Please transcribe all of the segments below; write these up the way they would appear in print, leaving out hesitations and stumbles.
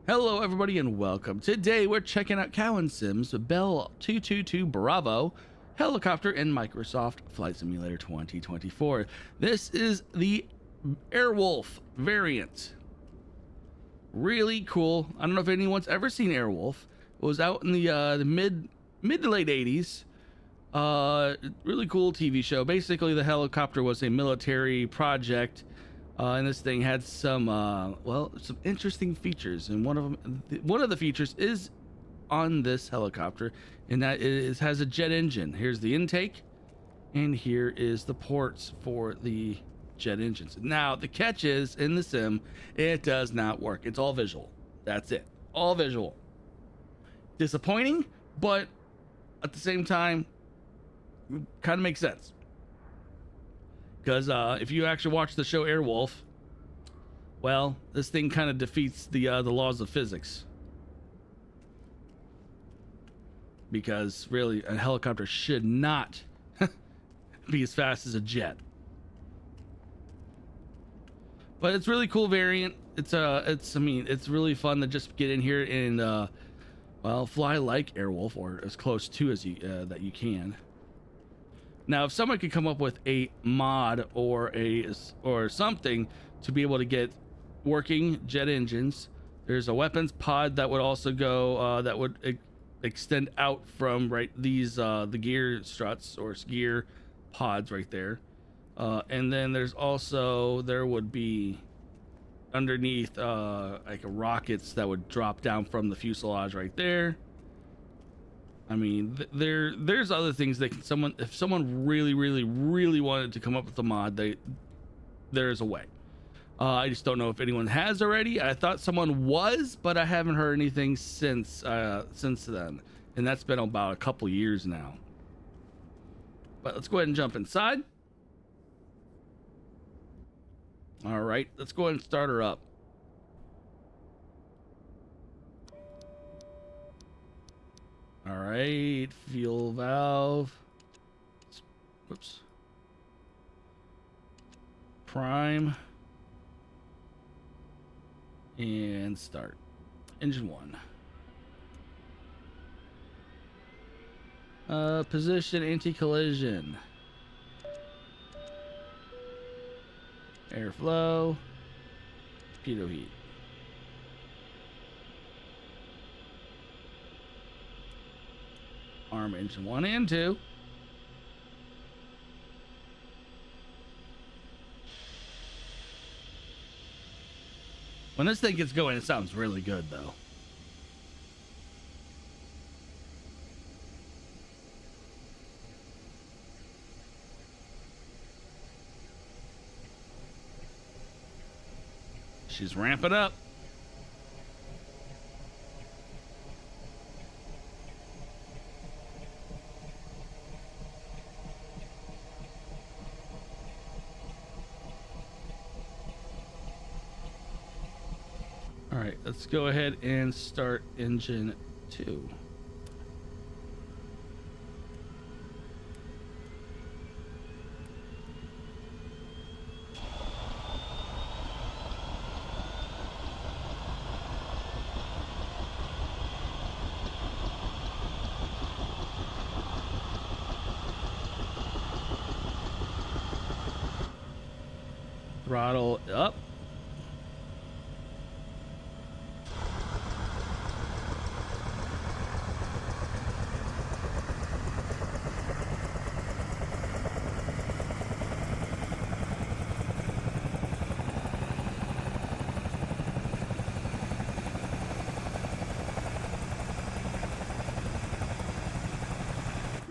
Hello everybody and welcome. Today we're checking out Cowansim's Bell 222 Bravo helicopter in Microsoft Flight Simulator 2024. This is the Airwolf variant. Really cool. I don't know if anyone's ever seen Airwolf. It was out in the mid to late 80s. Really cool TV show. Basically the helicopter was a military project. And this thing had some some interesting features, and one of the features is on this helicopter, and that is has a jet engine. Here's the intake, and here is the ports for the jet engines. Now the catch is, in the sim, it does not work. It's all visual. That's it, all visual. Disappointing, but at the same time, kind of makes sense. Because if you actually watch the show Airwolf, well, this thing kind of defeats the laws of physics. Because really, a helicopter should not be as fast as a jet. But it's really cool variant. It's really fun to just get in here and fly like Airwolf, or as close to as you that you can. Now, if someone could come up with a mod or something to be able to get working jet engines, there's a weapons pod that would also go that would extend out from these the gear struts or gear pods right there, and then there would be underneath like rockets that would drop down from the fuselage right there. I mean, there's other things that if someone really wanted to come up with a mod, there's a way. I just don't know if anyone has already. I thought someone was, but I haven't heard anything since then, and that's been about a couple years now. But let's go ahead and jump inside. All right, let's go ahead and start her up. All right, fuel valve. Whoops. Prime. And start. Engine 1. Position anti-collision. Airflow. Pitot heat. Arm engine 1 and 2. When this thing gets going, it sounds really good though. She's ramping up. All right, let's go ahead and start engine 2. Throttle up.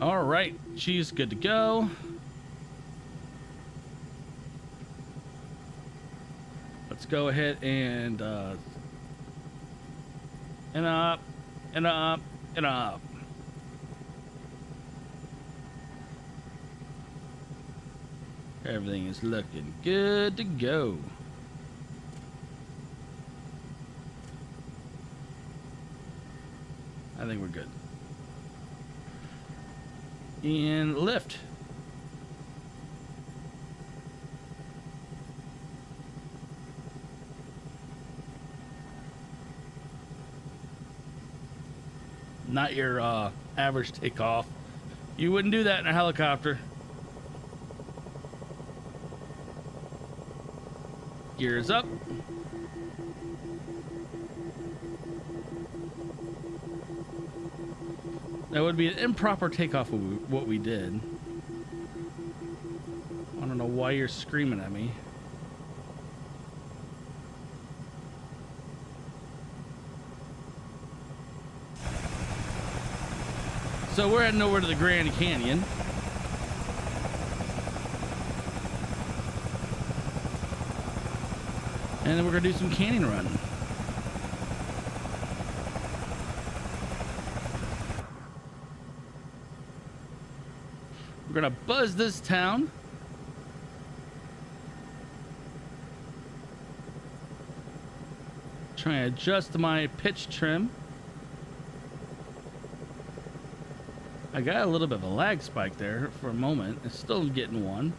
All right, she's good to go. Let's go ahead and up and up and up. Everything is looking good to go. I think we're good. And lift. not your average takeoff. You wouldn't do that in a helicopter. Gears up. That would be an improper takeoff of what we did. I don't know why you're screaming at me. So we're heading over to the Grand Canyon. And then we're gonna do some canyon running. We're gonna buzz this town. Try and adjust my pitch trim. I got a little bit of a lag spike there for a moment. It's still getting one.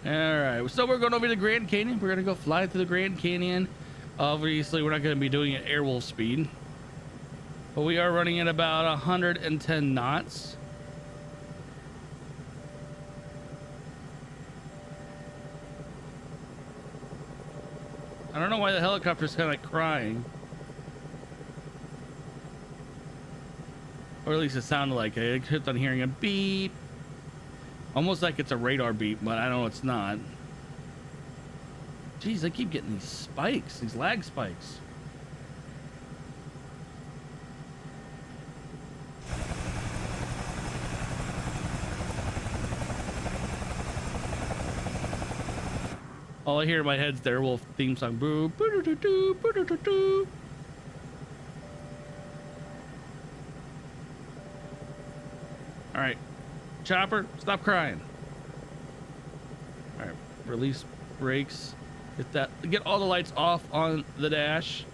Alright, so we're going over to the Grand Canyon. We're going to go fly through the Grand Canyon. Obviously, we're not going to be doing it at Airwolf speed. But we are running at about 110 knots. I don't know why the helicopter's kind of like crying. Or at least it sounded like it. I kept on hearing a beep. Almost like it's a radar beep, but I know it's not. Jeez, I keep getting these spikes, these lag spikes. All I hear in my head's the Airwolf theme song. Boo, boo, doo, doo, boo, doo, doo, doo. All right, chopper, stop crying. All right, release brakes. Get all the lights off on the dash.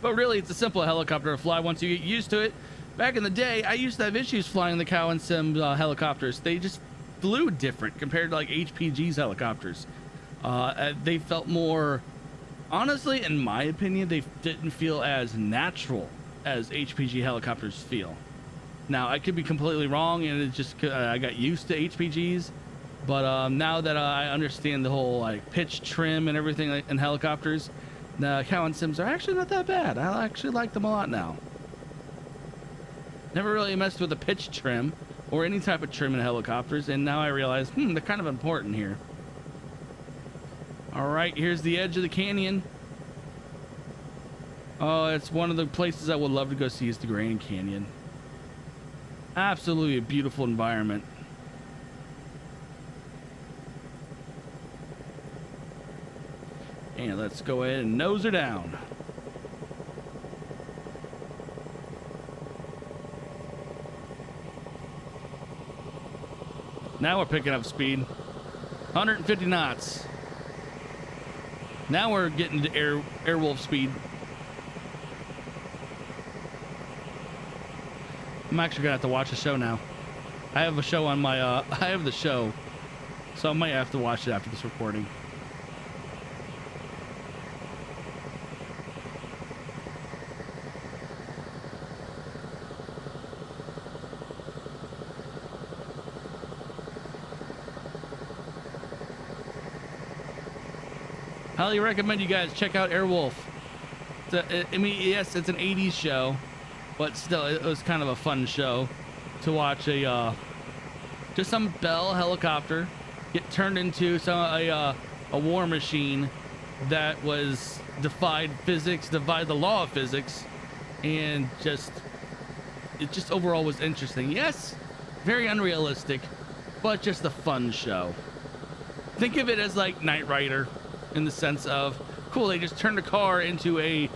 But really, it's a simple helicopter to fly once you get used to it. Back in the day, I used to have issues flying the Cowansim helicopters. They just flew different compared to like HPG's helicopters. They felt more, honestly, in my opinion, they didn't feel as natural as HPG helicopters feel. Now, I could be completely wrong, and it's just I got used to HPGs. But now that I understand the whole like pitch trim and everything in helicopters, the Cowansims are actually not that bad. I actually like them a lot now. Never really messed with the pitch trim or any type of trim in helicopters, and now I realize, they're kind of important here. All right, here's the edge of the canyon. Oh, it's one of the places I would love to go see is the Grand Canyon. Absolutely a beautiful environment. And let's go ahead and nose her down. Now we're picking up speed. 150 knots. Now we're getting to Airwolf speed. I'm actually gonna have to watch the show now. I have a show on my I have the show, so I might have to watch it after this recording. Highly recommend you guys check out Airwolf. I mean, yes, it's an 80s show, but still, it was kind of a fun show to watch just some Bell helicopter get turned into a war machine that was defied the law of physics, and it just overall was interesting. Yes, very unrealistic, but just a fun show. Think of it as like Knight Rider, in the sense of, cool, they just turned a car into a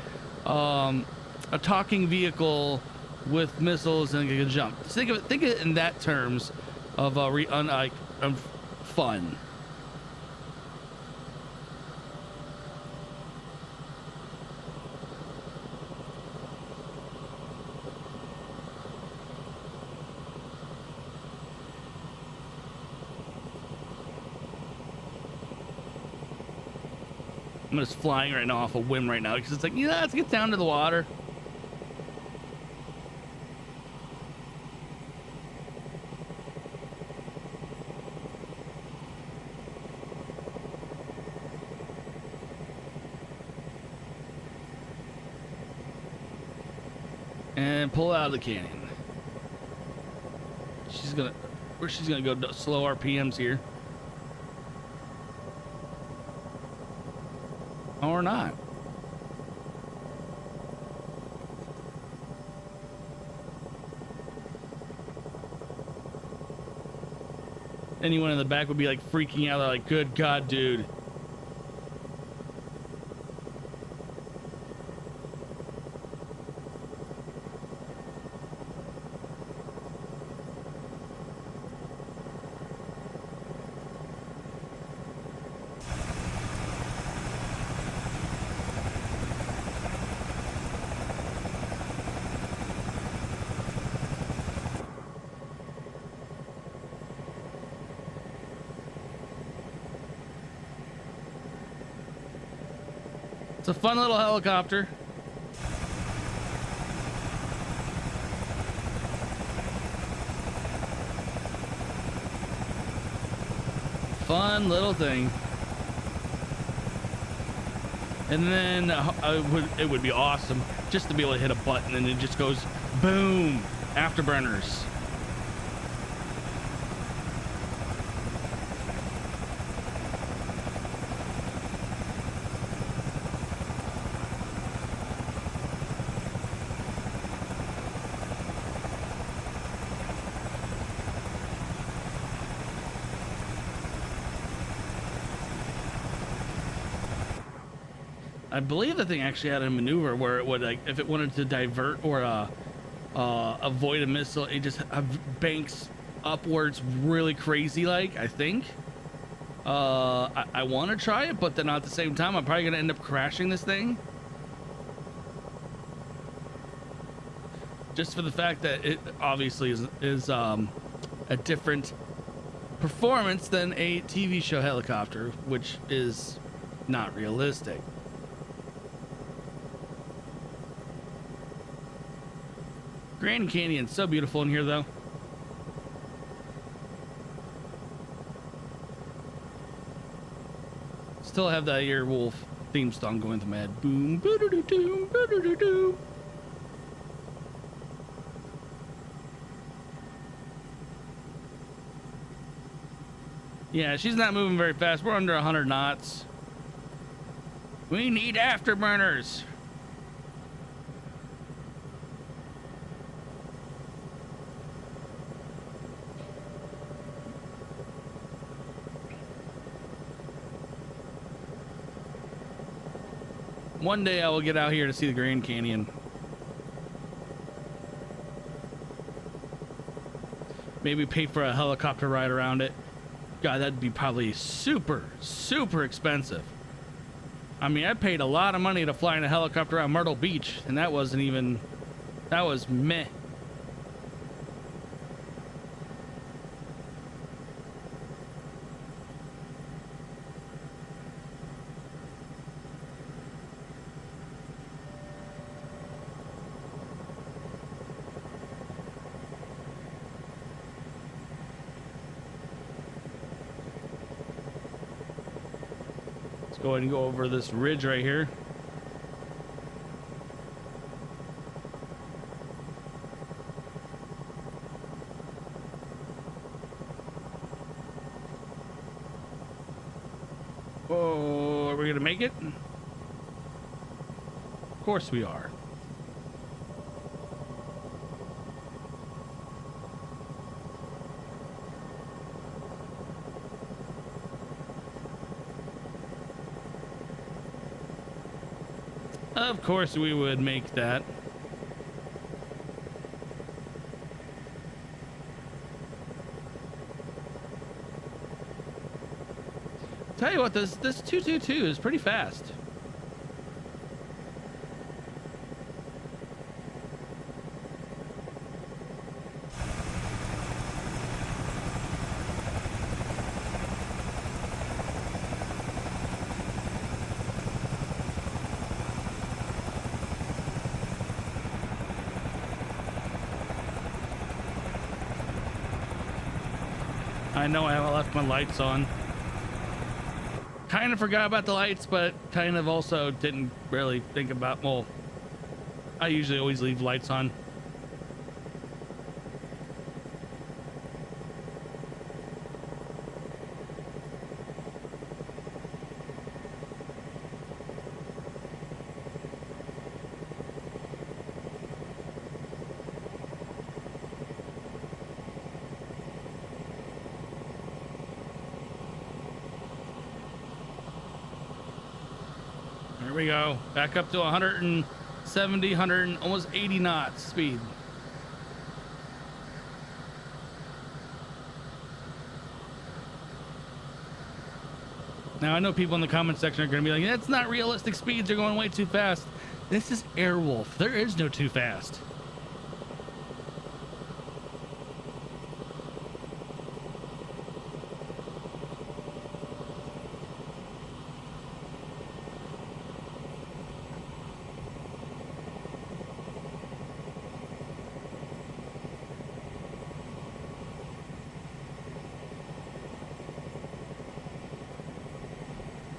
talking vehicle with missiles and it can jump. Think of it in that terms of fun. I'm just flying right now off a whim right now because it's like, let's get down to the water. And pull out of the canyon. She's gonna go slow RPMs here. Or not. Anyone in the back would be like freaking out. They're like, good God, dude. It's a fun little helicopter. Fun little thing. And then it would be awesome just to be able to hit a button and it just goes boom, afterburners. I believe the thing actually had a maneuver where it would, like, if it wanted to divert or avoid a missile, it just banks upwards really crazy, like, I think. I want to try it, but then at the same time, I'm probably going to end up crashing this thing. Just for the fact that it obviously is a different performance than a TV show helicopter, which is not realistic. Grand Canyon, so beautiful in here though. Still have that Airwolf theme song going through my head. Boom, boo-doo-doo-doo, boo-doo-doo-doo. Yeah, she's not moving very fast. We're under 100 knots. We need afterburners. One day I will get out here to see the Grand Canyon. Maybe pay for a helicopter ride around it. God, that'd be probably super, super expensive. I mean, I paid a lot of money to fly in a helicopter around Myrtle Beach, and that wasn't even, that was meh. Go ahead and go over this ridge right here. Oh, are we gonna make it? Of course we are. Of course we would make that. Tell you what, this 222 is pretty fast. I know I haven't left my lights on. Kind of forgot about the lights, but kind of also didn't really think about, well, I usually always leave lights on. There we go. Back up to 170, 100, almost 80 knots speed. Now, I know people in the comment section are going to be like, that's not realistic speeds. They're going way too fast. This is Airwolf. There is no too fast.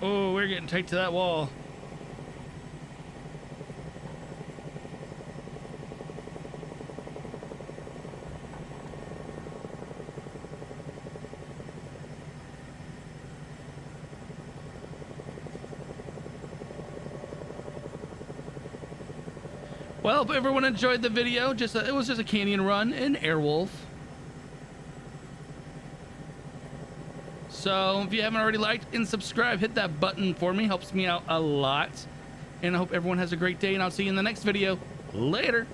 Oh, we're getting tight to that wall. Well, if everyone enjoyed the video, it was just a canyon run in Airwolf. So if you haven't already liked and subscribed, hit that button for me. Helps me out a lot. And I hope everyone has a great day, and I'll see you in the next video. Later.